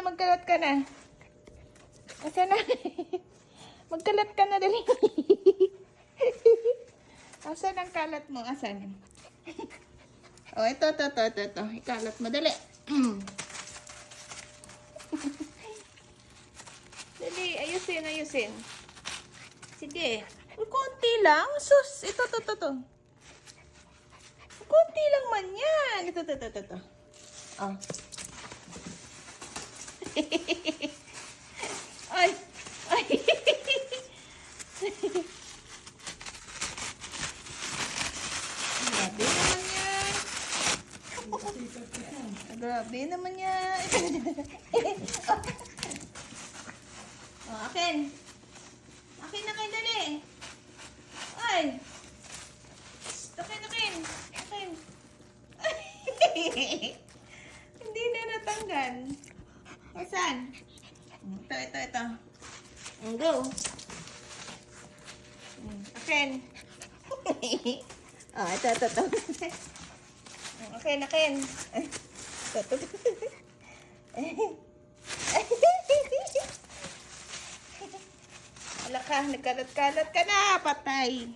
magkalat ka na. Asa na? Magkalat ka na, dali. Asan ang kalat mo? Asan? Oh, ito. Ikalat mo, dali. Dali, ayusin. Sige. Konti lang. Sus, ito. Konti lang man yan. Ito. Oh. Ay. Grabe naman yan. Oh, akin na kayo, dali. Ay. Akin. Hindi na natanggal. Saan? Ito. Go. Akin. Oh, ito. Akin. Ito. Wala ka, nagkalat-kalat ka na, patay.